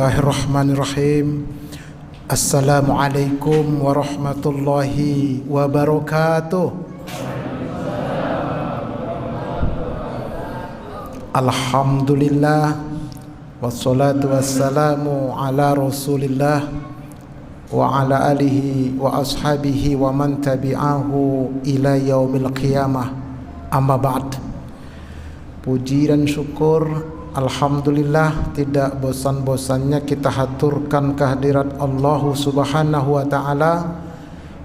Bismillahirrahmanirrahim. Assalamualaikum warahmatullahi wabarakatuh. Alhamdulillah, wassalatu wassalamu ala rasulillah wa ala alihi wa ashabihi wa man tabi'ahu ila yaumil qiyamah. Amma ba'd. Puji dan syukur, alhamdulillah, tidak bosan-bosannya kita haturkan kehadirat Allah Subhanahu wa ta'ala.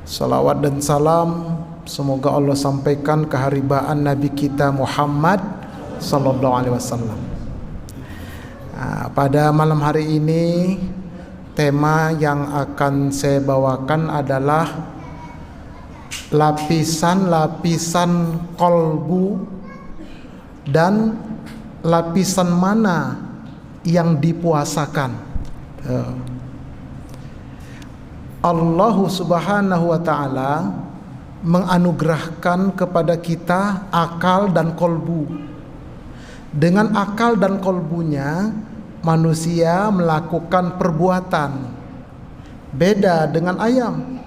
Salawat dan salam semoga Allah sampaikan keharibaan Nabi kita Muhammad sallallahu alaihi wasallam. Pada malam hari ini tema yang akan saya bawakan adalah lapisan-lapisan kolbu dan lapisan mana yang dipuasakan. Allah Subhanahu wa ta'ala menganugerahkan kepada kita akal dan kolbu. Dengan akal dan kolbunya manusia melakukan perbuatan. Beda dengan ayam,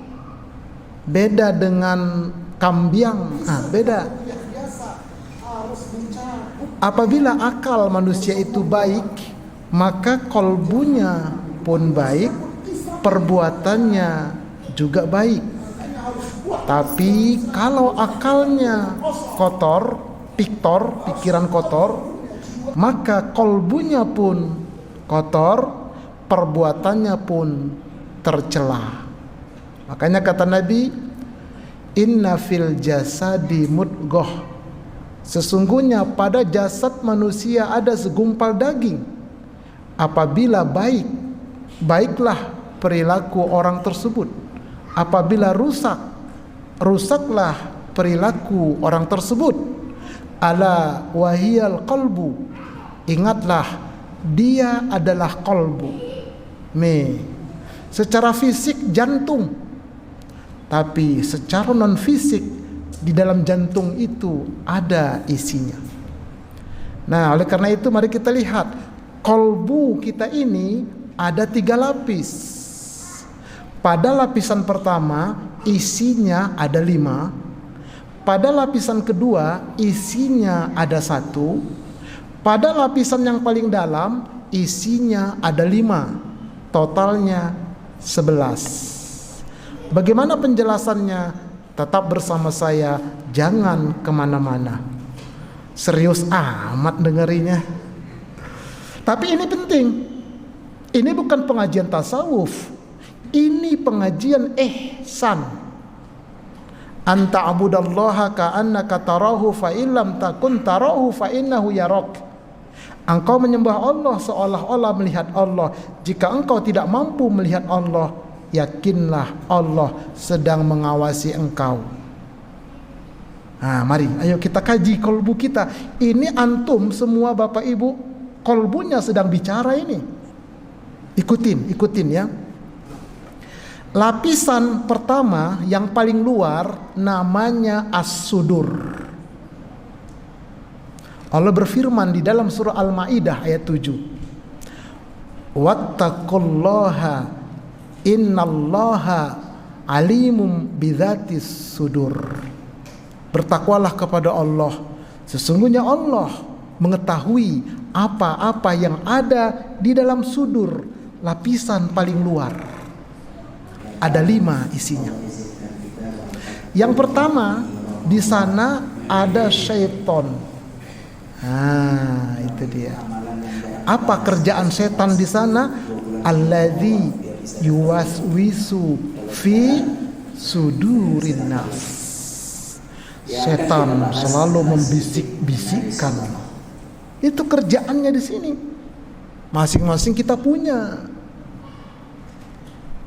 beda dengan kambing, beda. Apabila akal manusia itu baik, maka kolbunya pun baik, perbuatannya juga baik. Tapi kalau akalnya kotor, pikiran kotor, maka kolbunya pun kotor, perbuatannya pun tercela. Makanya kata Nabi, inna fil jasadi mudghah, sesungguhnya pada jasad manusia ada segumpal daging. Apabila baik, baiklah perilaku orang tersebut. Apabila rusak, rusaklah perilaku orang tersebut. Ala wahiyal qalbu, ingatlah dia adalah qalbu. Secara fisik jantung, tapi secara non fisik di dalam jantung itu ada isinya. Nah, oleh karena itu mari kita lihat kolbu kita ini ada 3 lapis. Pada lapisan pertama isinya ada 5. Pada lapisan kedua isinya ada 1. Pada lapisan yang paling dalam isinya ada 5. Totalnya 11. Bagaimana penjelasannya? Tetap bersama saya, jangan kemana-mana. Serius amat dengerinya. Tapi ini penting. Ini bukan pengajian tasawuf, ini pengajian ihsan. Anta abudallaha ka'annaka tarahu fa illam takun tarahu fa innahu yarak. Engkau menyembah Allah seolah-olah melihat Allah. Jika engkau tidak mampu melihat Allah, yakinlah Allah sedang mengawasi engkau. Mari, ayo kita kaji kolbu kita. Ini antum semua Bapak Ibu, kolbunya sedang bicara ini. Ikutin ya. Lapisan pertama yang paling luar namanya as-sudur. Allah berfirman di dalam surah Al-Maidah ayat 7. Wattaqullaha innallaha alimum bidzatis sudur. Bertakwalah kepada Allah, sesungguhnya Allah mengetahui apa-apa yang ada di dalam sudur, lapisan paling luar. Ada 5 isinya. Yang pertama, di sana ada syaitan. Itu dia. Apa kerjaan setan di sana? Alladzi yuwaswisu fi sudurin nas. Setan selalu membisik-bisikkan. Itu kerjaannya di sini. Masing-masing kita punya.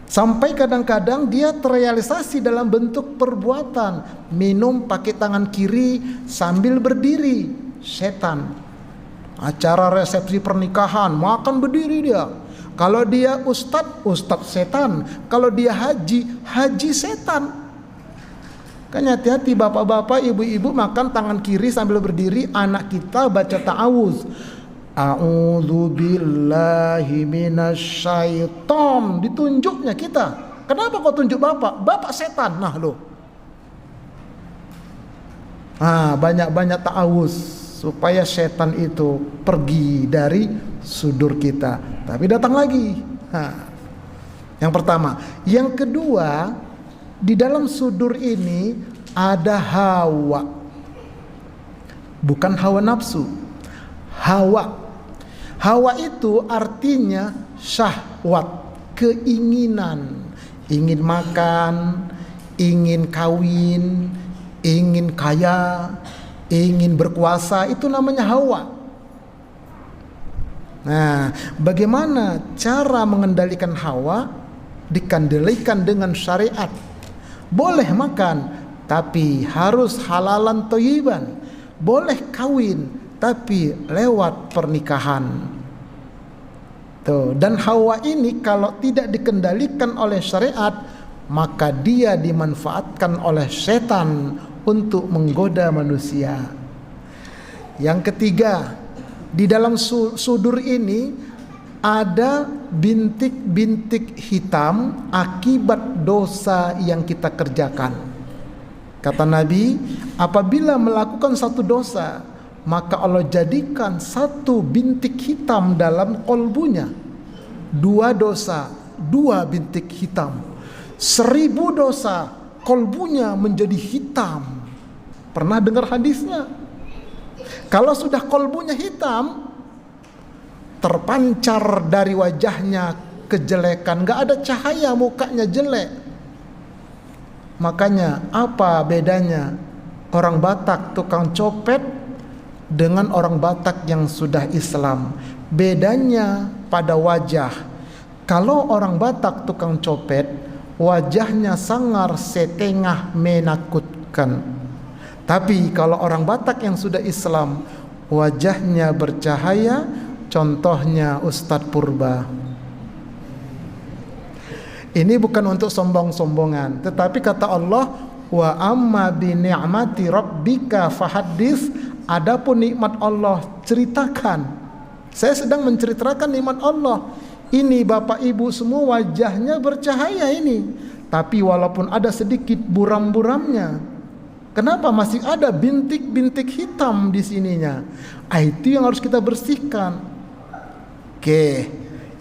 Sampai kadang-kadang dia terrealisasi dalam bentuk perbuatan. Minum pakai tangan kiri sambil berdiri. Setan. Acara resepsi pernikahan, makan berdiri dia. Kalau dia ustadz setan. Kalau dia haji setan. Kan hati-hati bapak-bapak, ibu-ibu makan tangan kiri sambil berdiri, anak kita baca ta'awuz. A'udzu billahi minasyaiton, ditunjuknya kita. Kenapa kau tunjuk bapak? Bapak setan. Nah lo. Banyak-banyak ta'awuz supaya setan itu pergi dari sudur kita. Tapi datang lagi. Yang pertama. Yang kedua, di dalam sudur ini ada hawa. Bukan hawa nafsu. Hawa. Hawa itu artinya syahwat, keinginan. Ingin makan, ingin kawin, ingin kaya, ingin berkuasa, itu namanya hawa. Nah, bagaimana cara mengendalikan hawa? Dikendalikan dengan syariat. Boleh makan, tapi harus halalan thayyiban. Boleh kawin, tapi lewat pernikahan. Tuh, dan hawa ini kalau tidak dikendalikan oleh syariat, maka dia dimanfaatkan oleh setan untuk menggoda manusia. Yang ketiga, di dalam sudur ini ada bintik-bintik hitam akibat dosa yang kita kerjakan. Kata Nabi, apabila melakukan satu dosa, maka Allah jadikan satu bintik hitam dalam kolbunya. 2 dosa, 2 bintik hitam. 1000 dosa, kolbunya menjadi hitam. Pernah dengar hadisnya? Kalau sudah kolbunya hitam, terpancar dari wajahnya kejelekan, gak ada cahaya, mukanya jelek. Makanya apa bedanya orang Batak tukang copet dengan orang Batak yang sudah Islam? Bedanya pada wajah. Kalau orang Batak tukang copet, wajahnya sangar setengah menakutkan. Tapi kalau orang Batak yang sudah Islam, wajahnya bercahaya. Contohnya Ustadz Purba. Ini bukan untuk sombong-sombongan, tetapi kata Allah, wa amma bi ni'mati rabbika fahaddits. Adapun nikmat Allah, ceritakan. Saya sedang menceritakan nikmat Allah. Ini Bapak Ibu semua wajahnya bercahaya ini, tapi walaupun ada sedikit buram-buramnya. Kenapa masih ada bintik-bintik hitam di sininya? Itu yang harus kita bersihkan. Oke,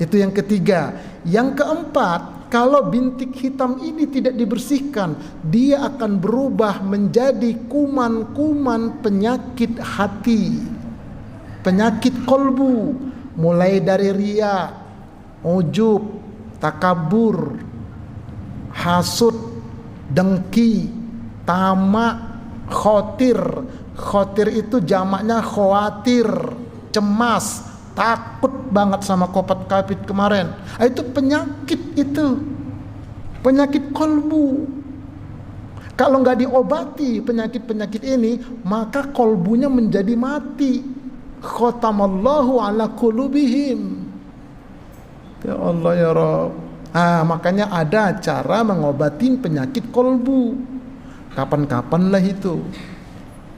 itu yang ketiga. Yang keempat, kalau bintik hitam ini tidak dibersihkan, dia akan berubah menjadi kuman-kuman penyakit hati, penyakit kolbu, mulai dari riya, ujub, takabur, hasud, dengki, tamak, khotir. Khotir itu jamaknya khawatir, cemas, takut banget sama kopet kapit kemarin. Itu penyakit, itu penyakit kolbu. Kalau nggak diobati penyakit-penyakit ini, maka kolbunya menjadi mati. Khatamallahu ala qulubihim. Ya Allah ya Rabb. Makanya ada cara mengobatin penyakit kolbu. Kapan-kapan lah itu.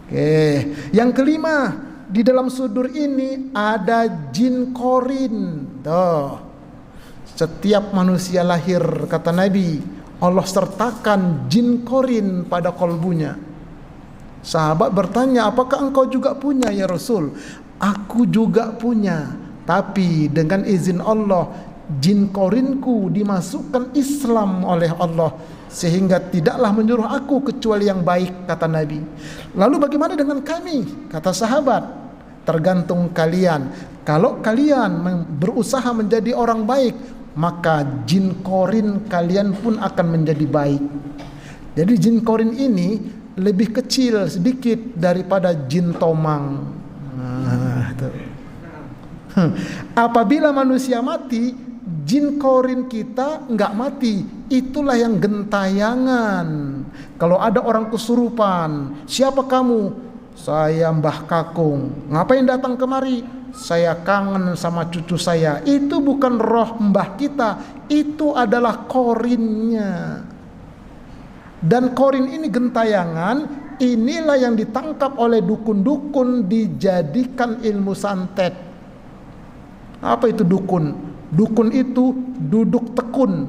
Oke, yang kelima, di dalam sudur ini ada jin korin. Tuh. Setiap manusia lahir, kata Nabi, Allah sertakan jin korin pada kolbunya. Sahabat bertanya, apakah engkau juga punya ya Rasul? Aku juga punya, tapi dengan izin Allah, jin korinku dimasukkan Islam oleh Allah, sehingga tidaklah menyuruh aku kecuali yang baik, kata Nabi. Lalu bagaimana dengan kami? Kata sahabat, tergantung kalian. Kalau kalian berusaha menjadi orang baik, maka jin korin kalian pun akan menjadi baik. Jadi jin korin ini lebih kecil sedikit daripada jin tomang. Apabila manusia mati, jin korin kita nggak mati. Itulah yang gentayangan. Kalau ada orang kesurupan, siapa kamu? Saya Mbah Kakung. Ngapain datang kemari? Saya kangen sama cucu saya. Itu bukan roh mbah kita, itu adalah korinnya. Dan korin ini gentayangan, inilah yang ditangkap oleh dukun-dukun, dijadikan ilmu santet. Apa itu dukun? Dukun itu duduk tekun.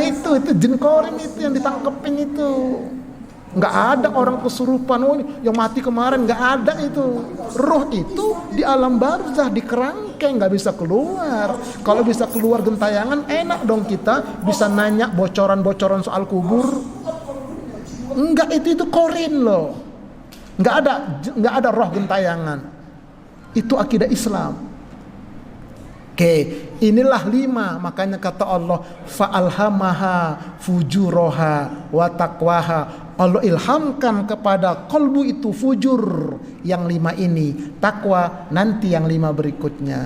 Itu jin korin itu yang ditangkepin itu. Nggak ada orang kesurupan, oh ini yang mati kemarin, nggak ada itu. Roh itu di alam barzah, di kerangkeng, nggak bisa keluar. Kalau bisa keluar gentayangan, enak dong kita bisa nanya bocoran-bocoran soal kubur. Enggak, itu korin loh. Nggak ada roh gentayangan. Itu akidah Islam. Oke, inilah 5. Makanya kata Allah, fa'alhamaha fujuraha wa taqwaha. Allah ilhamkan kepada kolbu itu fujur yang 5 ini, takwa nanti yang 5 berikutnya.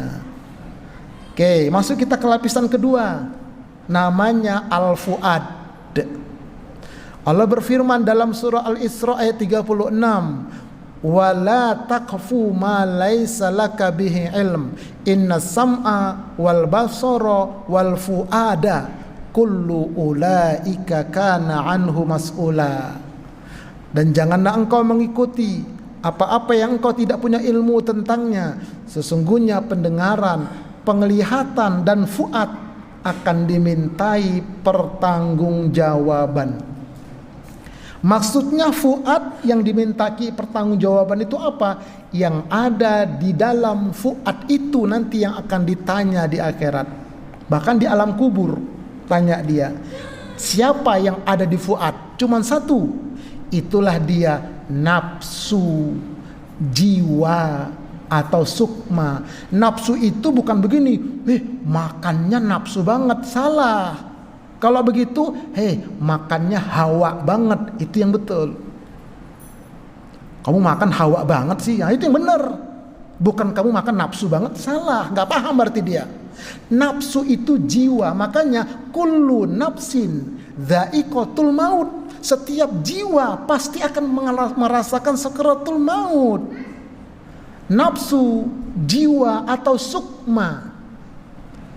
Oke, masuk kita ke lapisan kedua, namanya al-fuad. Allah berfirman dalam surah Al-Isra ayat 36, wala taqfu ma laisa laka bihi ilm innas sam'a wal basara wal fuada kullu ulaika kana anhu mas'ula. Dan janganlah engkau mengikuti apa-apa yang engkau tidak punya ilmu tentangnya. Sesungguhnya pendengaran, penglihatan dan fuad akan dimintai pertanggungjawaban. Maksudnya fuad yang dimintai pertanggungjawaban itu apa? Yang ada di dalam fuad itu nanti yang akan ditanya di akhirat. Bahkan di alam kubur tanya dia, siapa yang ada di fuad? Cuman satu. Itulah dia nafsu, jiwa atau sukma. Nafsu itu bukan begini, makannya nafsu banget, salah. Kalau begitu, makannya hawa banget, itu yang betul. Kamu makan hawa banget sih, itu yang benar. Bukan kamu makan nafsu banget, salah, nggak paham berarti dia. Nafsu itu jiwa, makanya kullu nafsin dha'iqatul maut. Setiap jiwa pasti akan merasakan sakaratul maut. Nafsu, jiwa atau sukma.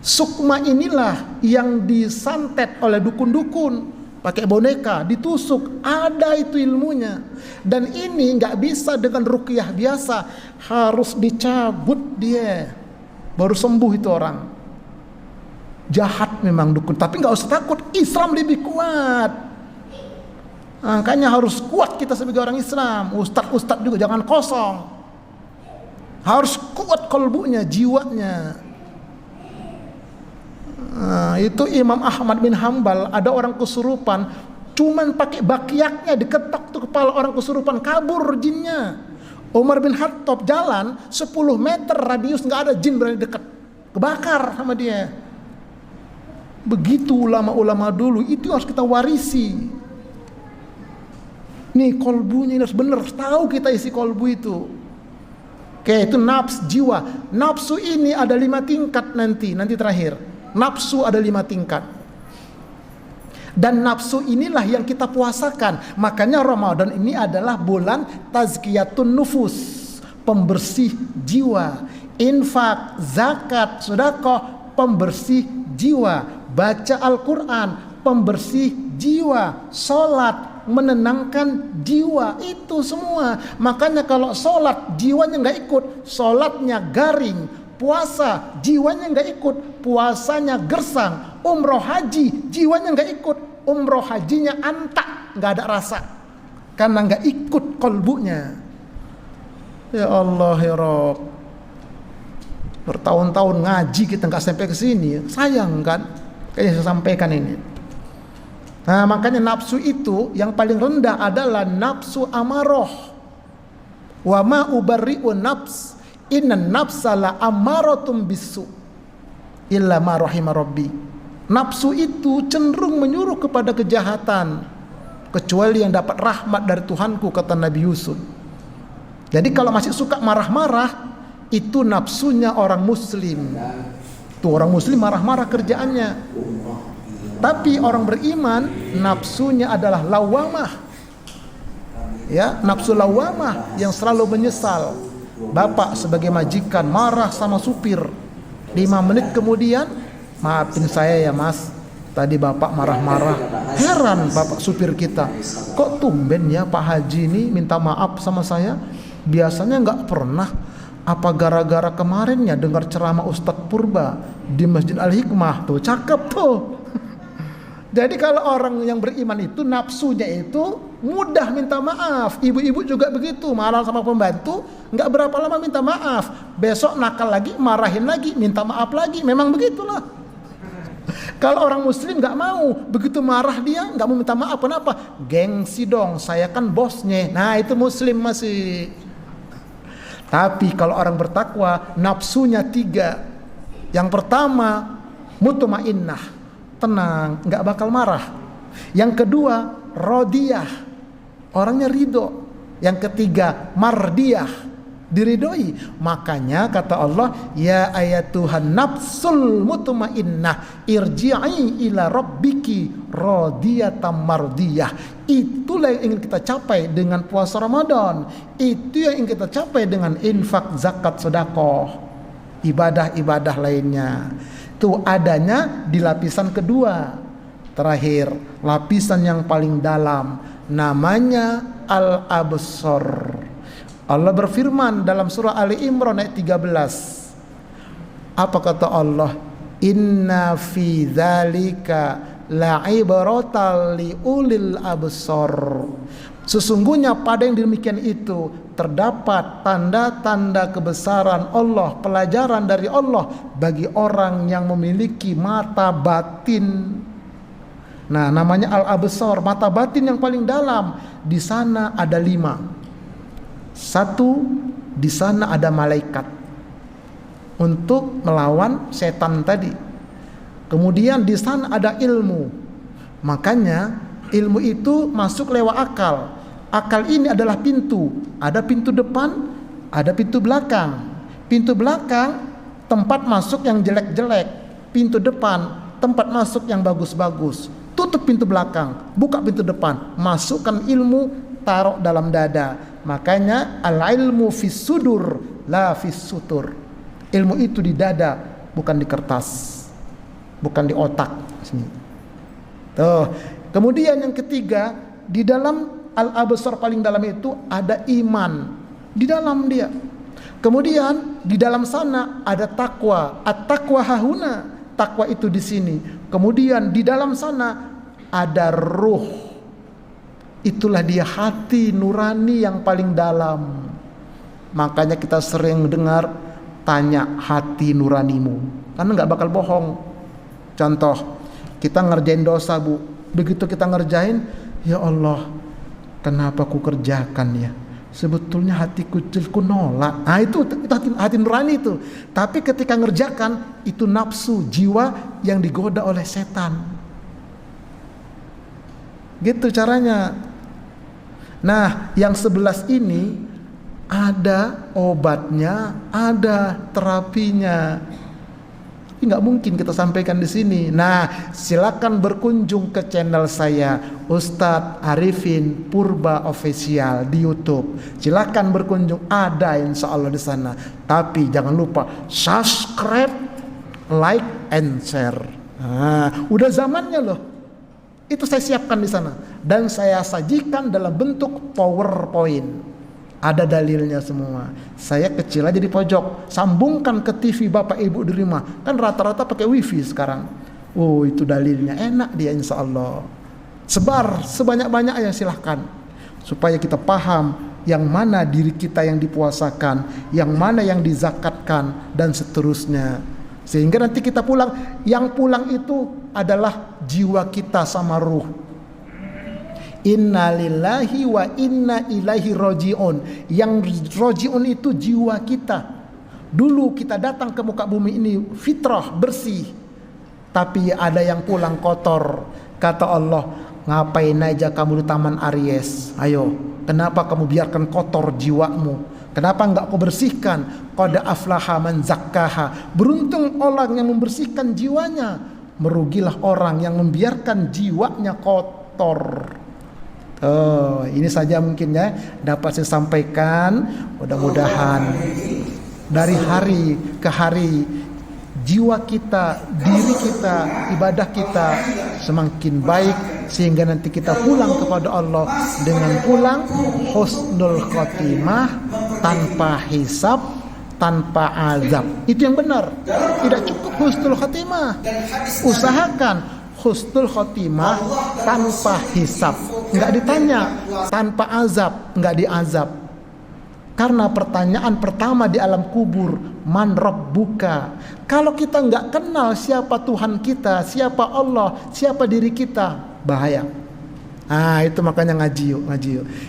Sukma inilah yang disantet oleh dukun-dukun, pakai boneka, ditusuk, ada itu ilmunya. Dan ini nggak bisa dengan ruqyah biasa, harus dicabut dia, baru sembuh itu orang. Jahat memang dukun, tapi nggak usah takut, Islam lebih kuat. Makanya harus kuat kita sebagai orang Islam. Ustadz juga jangan kosong, harus kuat kolbunya, jiwanya. Itu Imam Ahmad bin Hambal, ada orang kesurupan, cuman pakai bakiaknya diketok tuh kepala orang kesurupan, kabur jinnya. Umar bin Khattab jalan 10 meter radius, nggak ada jin berani dekat, kebakar sama dia. Begitu ulama-ulama dulu, itu harus kita warisi. Nih kolbunya harus benar, tahu kita isi kolbu itu. Oke, itu nafs, jiwa. Nafsu ini ada 5 tingkat nanti terakhir. Nafsu ada 5 tingkat. Dan nafsu inilah yang kita puasakan. Makanya Ramadan ini adalah bulan tazkiyatun nufus, pembersih jiwa. Infak, zakat, sedekah, pembersih jiwa. Baca Al-Quran, pembersih jiwa. Sholat, menenangkan jiwa, itu semua. Makanya kalau sholat jiwanya nggak ikut, sholatnya garing. Puasa jiwanya nggak ikut, puasanya gersang. Umroh haji jiwanya nggak ikut, umroh hajinya antak, nggak ada rasa, karena nggak ikut kolbunya. Ya Allah ya Rob, bertahun-tahun ngaji kita nggak sampai ke sini, sayang kan? Kayaknya saya sampaikan ini. Nah, makanya nafsu itu yang paling rendah adalah nafsu amaroh. Wa ma ubarri'un nafs, innan nafsa la amaratum bisu illa ma rahima rabbi. Nafsu itu cenderung menyuruh kepada kejahatan, kecuali yang dapat rahmat dari Tuhanku, kata Nabi Yusuf. Jadi kalau masih suka marah-marah, itu nafsunya orang muslim. Tuh orang muslim marah-marah kerjaannya. Tapi orang beriman nafsunya adalah lawamah. Ya, nafsu lawamah yang selalu menyesal. Bapak sebagai majikan marah sama supir, 5 menit kemudian, maafin saya ya mas, tadi bapak marah-marah. Heran bapak supir kita, kok tumben ya Pak Haji ini minta maaf sama saya. biasanya nggak pernah. Apa gara-gara kemarinnya dengar ceramah Ustadz Purba di Masjid Al-Hikmah tuh, cakep tuh. Jadi kalau orang yang beriman itu nafsunya itu mudah minta maaf. Ibu-ibu juga begitu, marah sama pembantu, nggak berapa lama minta maaf. Besok nakal lagi, marahin lagi, minta maaf lagi. Memang begitulah. Kalau orang muslim nggak mau, begitu marah dia nggak mau minta maaf. Kenapa? Gengsi dong, saya kan bosnya. Nah itu muslim masih. Tapi kalau orang bertakwa, nafsunya 3. Yang pertama, mutmainnah, tenang, nggak bakal marah. Yang kedua, rodiyah, orangnya ridho. Yang ketiga, mardiyah, diridhoi. Makanya kata Allah, ya ayatuhan nafsul mutmainnah irji'i ila rabbiki radiyatan mardiyah. Itulah yang ingin kita capai dengan puasa Ramadan. Itu yang ingin kita capai dengan infak, zakat, sedekah, ibadah-ibadah lainnya. Itu adanya di lapisan kedua. Terakhir, lapisan yang paling dalam, namanya al-absar. Allah berfirman dalam surah Ali Imran ayat 13. Apa kata Allah? Inna fi dzalika la'ibratan liulil absar. Sesungguhnya pada yang demikian itu terdapat tanda-tanda kebesaran Allah, pelajaran dari Allah bagi orang yang memiliki mata batin. Nah, namanya al-absar, mata batin yang paling dalam. Di sana ada 5. 1, di sana ada malaikat untuk melawan setan tadi. Kemudian di sana ada ilmu. Makanya ilmu itu masuk lewat akal. Akal ini adalah pintu. Ada pintu depan, ada pintu belakang. Pintu belakang tempat masuk yang jelek-jelek. Pintu depan tempat masuk yang bagus-bagus. Tutup pintu belakang, buka pintu depan. Masukkan ilmu, taruh dalam dada. Makanya al-ilmu fis sudur la fis sutur. Ilmu itu di dada, bukan di kertas, bukan di otak sini. Tuh. Kemudian yang ketiga, di dalam al-absar paling dalam itu ada iman di dalam dia. Kemudian di dalam sana ada takwa. At-taqwa hahuna, takwa itu di sini. Kemudian di dalam sana ada ruh. Itulah dia hati nurani yang paling dalam. Makanya kita sering dengar, tanya hati nuranimu, karena nggak bakal bohong. Contoh, kita ngerjain dosa, Bu. Begitu kita ngerjain, ya Allah, kenapa ku kerjakan ya? Sebetulnya hati kecilku nolak. Nah itu hati nurani itu. Tapi ketika ngerjakan, itu nafsu, jiwa yang digoda oleh setan. Gitu caranya. Nah, yang 11 ini ada obatnya, ada terapinya. Nggak mungkin kita sampaikan di sini. Nah, silakan berkunjung ke channel saya, Ustadz Arifin Purba Official di YouTube. Silakan berkunjung, ada insya Allah di sana. Tapi jangan lupa subscribe, like, and share. Nah, udah zamannya loh. Itu saya siapkan di sana dan saya sajikan dalam bentuk PowerPoint. Ada dalilnya semua. Saya kecil aja di pojok, sambungkan ke TV bapak ibu di rumah. Kan rata-rata pakai wifi sekarang. Oh itu dalilnya, enak dia insya Allah. Sebar sebanyak-banyaknya silahkan. Supaya kita paham yang mana diri kita yang dipuasakan, yang mana yang dizakatkan, dan seterusnya. Sehingga nanti kita pulang, yang pulang itu adalah jiwa kita sama ruh. Inna lillahi wa inna ilaihi roji'un. Yang roji'un itu jiwa kita. Dulu kita datang ke muka bumi ini fitrah, bersih. Tapi ada yang pulang kotor. Kata Allah, ngapain aja kamu di taman Aries? Ayo, kenapa kamu biarkan kotor jiwamu? Kenapa enggak kau bersihkan? Qad aflaha man zakkaha. Beruntung orang yang membersihkan jiwanya. Merugilah orang yang membiarkan jiwanya kotor. Oh, ini saja mungkin ya dapat saya sampaikan. Mudah-mudahan dari hari ke hari jiwa kita, diri kita, ibadah kita semakin baik sehingga nanti kita pulang kepada Allah dengan pulang husnul khotimah, tanpa hisab, tanpa azab. Itu yang benar. Tidak cukup husnul khotimah. Usahakan husnul khotimah tanpa hisab. Enggak ditanya, tanpa azab, enggak diazab. Karena pertanyaan pertama di alam kubur, man rabbuka. Kalau kita enggak kenal siapa Tuhan kita, siapa Allah, siapa diri kita, bahaya. Itu makanya ngaji yuk.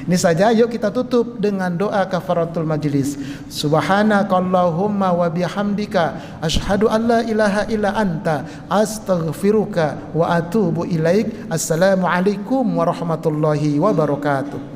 Ini saja, yuk kita tutup dengan doa kafaratul majlis. Subhanakallahumma wa bihamdika asyhadu an la ilaha illa anta astaghfiruka wa atubu ilaik. Assalamualaikum warahmatullahi wabarakatuh.